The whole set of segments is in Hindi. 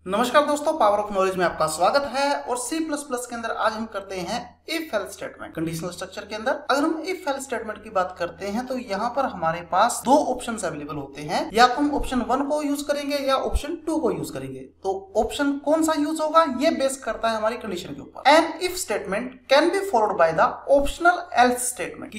नमस्कार दोस्तों, पावर ऑफ नॉलेज में आपका स्वागत है। और C++ के अंदर आज हम करते हैं if else statement. Conditional structure के अंदर अगर हम इफ एल्स स्टेटमेंट की बात करते हैं तो यहाँ पर हमारे पास दो ऑप्शंस अवेलेबल होते हैं, या तो हम ऑप्शन 1 को यूज करेंगे या ऑप्शन 2 को यूज करेंगे। तो ऑप्शन कौन सा यूज होगा ये बेस करता है हमारी कंडीशन के ऊपर। An if statement can be followed by the optional else statement, कि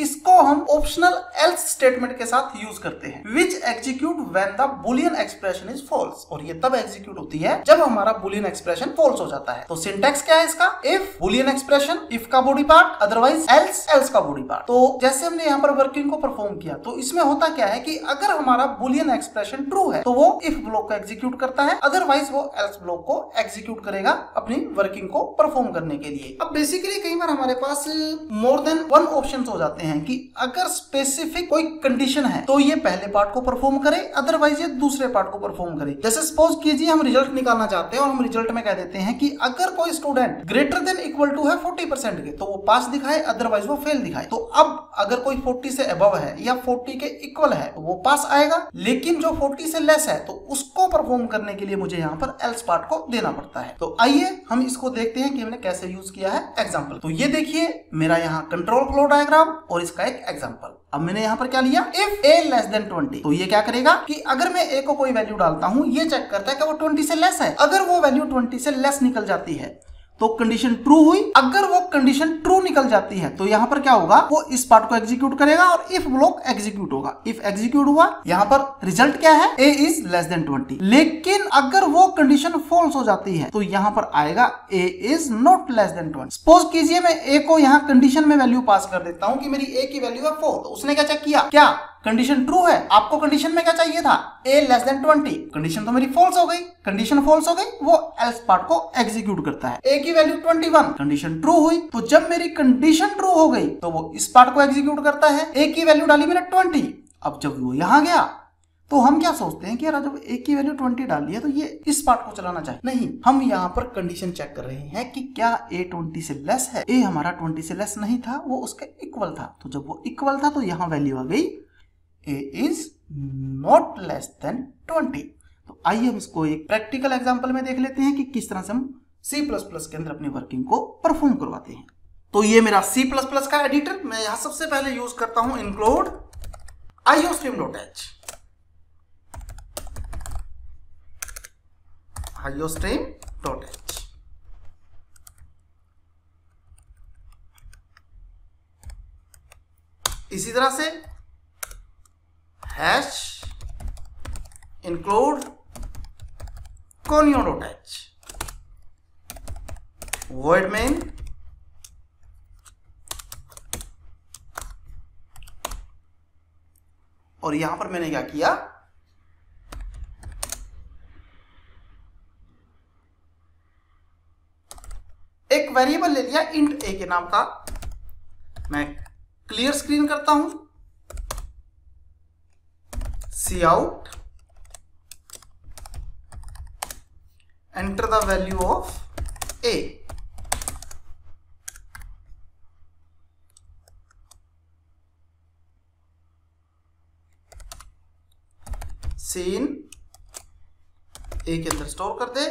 इसको हम ऑप्शनल एल्स स्टेटमेंट के साथ यूज करते हैं, which execute when the boolean expression is false. और ये तब एग्जीक्यूट होती है जब हमारा बुलियन एक्सप्रेशन फॉल्स हो जाता है। तो सिंटैक्स क्या है इसका? इफ बुलियन एक्सप्रेशन, इफ का body part, otherwise else, else का बॉडी पार्ट। तो जैसे हमने यहाँ पर वर्किंग को परफॉर्म किया तो इसमें होता क्या है कि अगर हमारा बुलियन एक्सप्रेशन ट्रू है तो वो इफ ब्लॉक को एग्जीक्यूट करता है, अदरवाइज वो एल्स ब्लॉक को एग्जीक्यूट करेगा अपनी वर्किंग को परफॉर्म करने के लिए। अब बेसिकली कई बार हमारे पास मोर देन वन ऑप्शन हो जाते हैं कि अगर स्पेसिफिक कोई कंडीशन है तो ये पहले पार्ट को परफॉर्म करे, अदरवाइज ये दूसरे पार्ट को परफॉर्म करे। जैसे सपोज कीजिए हम रिजल्ट निकालना चाहते हैं और हम रिजल्ट में कह देते हैं कि अगर कोई student greater than equal to है 40% के तो वो पास दिखाए, अदरवाइज वो फेल दिखाए। तो अब अगर कोई 40 से अबव है या 40 के इक्वल है तो वो पास आएगा, लेकिन जो 40 से लेस है तो उसको परफॉर्म करने के लिए मुझे यहाँ पर एल्स पार्ट को देना पड़ता है। तो आइए हम इसको देखते हैं कि हमने कैसे यूज किया है एग्जाम्पल। तो ये देखिए मेरा यहाँ कंट्रोल फ्लो डायग्राम और इसका एक एग्जाम्पल। अब मैंने यहाँ पर क्या लिया, इफ a लेस देन 20, तो ये क्या करेगा कि अगर मैं a को कोई वैल्यू डालता हूँ ये चेक करता है कि वो 20 से लेस है। अगर वो वैल्यू 20 से लेस निकल जाती है तो कंडीशन ट्रू हुई। अगर वो कंडीशन ट्रू निकल जाती है तो यहाँ पर क्या होगा, वो इस पार्ट को एग्जीक्यूट करेगा और इफ ब्लॉक एग्जीक्यूट होगा। इफ एग्जीक्यूट हुआ, यहाँ पर रिजल्ट क्या है, a इज लेस देन 20। लेकिन अगर वो कंडीशन फॉल्स हो जाती है तो यहाँ पर आएगा a is not less than 20। Suppose कीजिए मैं a को यहाँ कंडीशन में वैल्यू पास कर देता हूँ कि मेरी a की वैल्यू है 4। तो उसने क्या चेक किया, क्या कंडीशन ट्रू है? आपको कंडीशन में क्या चाहिए था, a लेस देन 20। कंडीशन तो मेरी फॉल्स हो गई, कंडीशन फॉल्स हो गई, वो एल्स पार्ट को एग्जीक्यूट करता है। a की वैल्यू 21, कंडीशन ट्रू हुई। तो जब मेरी कंडीशन ट्रू हो गई तो वो इस पार्ट को एग्जीक्यूट करता है। a की वैल्यू डाली मैंने 20। अब जब वो यहां गया तो हम क्या सोचते हैं कि यार जब a की वैल्यू 20 डाली है तो ये इस पार्ट को चलाना चाहिए। नहीं, हम यहाँ पर कंडीशन चेक कर रहे हैं कि क्या a 20 से लेस है। a हमारा 20 से लेस नहीं था, वो उसके इक्वल था। तो जब वो इक्वल था तो यहाँ वैल्यू आ गई a is not less than 20। तो आइए हम इसको एक प्रैक्टिकल एग्जांपल में देख लेते हैं कि किस तरह से हम C++ के अंदर अपनी वर्किंग को परफॉर्म करवाते हैं। तो ये मेरा C++ का एडिटर, मैं यहां सबसे पहले यूज करता हूं include iostream.h। iostream.h इसी तरह से hash include conio.h, void main और यहां पर मैंने क्या किया, एक वेरिएबल ले लिया int a के नाम का। मैं क्लियर स्क्रीन करता हूं, cout, enter the value of a। सीन a के अंदर स्टोर कर दे।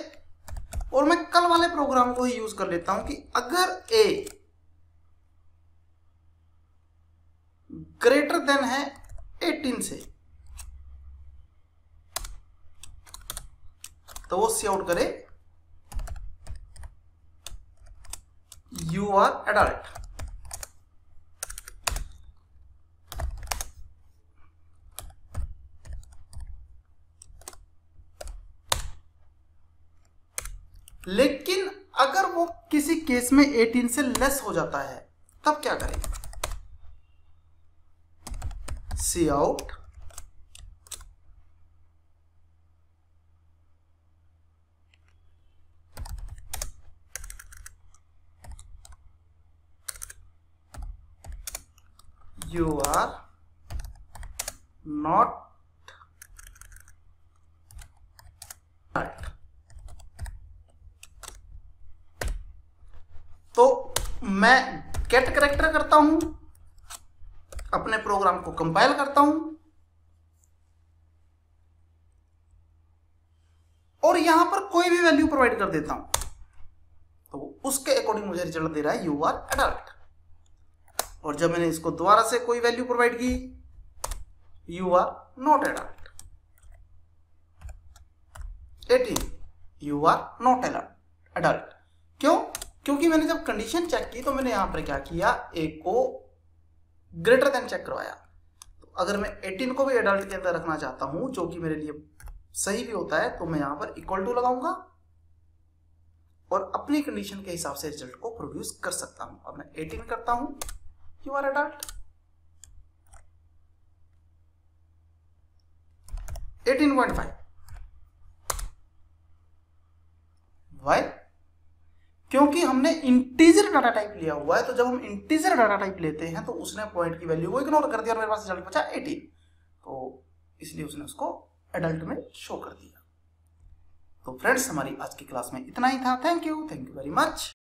और मैं कल वाले प्रोग्राम को ही यूज कर लेता हूं कि अगर a ग्रेटर देन है 18 से तो वो सी आउट करे यू आर एडल्ट। लेकिन अगर वो किसी केस में 18 से लेस हो जाता है तब क्या करेंगे, सी out you are not adult। तो मैं गेट कैरेक्टर करता हूं, अपने प्रोग्राम को कंपाइल करता हूं और यहां पर कोई भी वैल्यू प्रोवाइड कर देता हूं तो उसके अकॉर्डिंग मुझे रिजल्ट दे रहा है यू आर एडल्ट। और जब मैंने इसको दोबारा से कोई वैल्यू प्रोवाइड की, you are not adult. 18, you are not adult. क्यों? क्योंकि मैंने जब कंडीशन चेक की तो मैंने यहां पर क्या किया, ए को ग्रेटर देन चेक करवाया। तो अगर मैं 18 को भी एडल्ट के अंदर रखना चाहता हूं, जो कि मेरे लिए सही भी होता है, तो मैं यहां पर इक्वल टू लगाऊंगा और अपनी कंडीशन के हिसाब से रिजल्ट को प्रोड्यूस कर सकता हूं। अब मैं 18 करता हूं, यू आर एडल्ट। 18.5। वाई? क्योंकि हमने इंटीजर डाटा टाइप लिया हुआ है, तो जब हम इंटीजर डाटा टाइप लेते हैं तो उसने पॉइंट की वैल्यू को इग्नोर कर दिया और मेरे पास रिजल्ट बचा 18, तो इसलिए उसने उसको एडल्ट में शो कर दिया। तो फ्रेंड्स, हमारी आज की क्लास में इतना ही था। Thank you very much.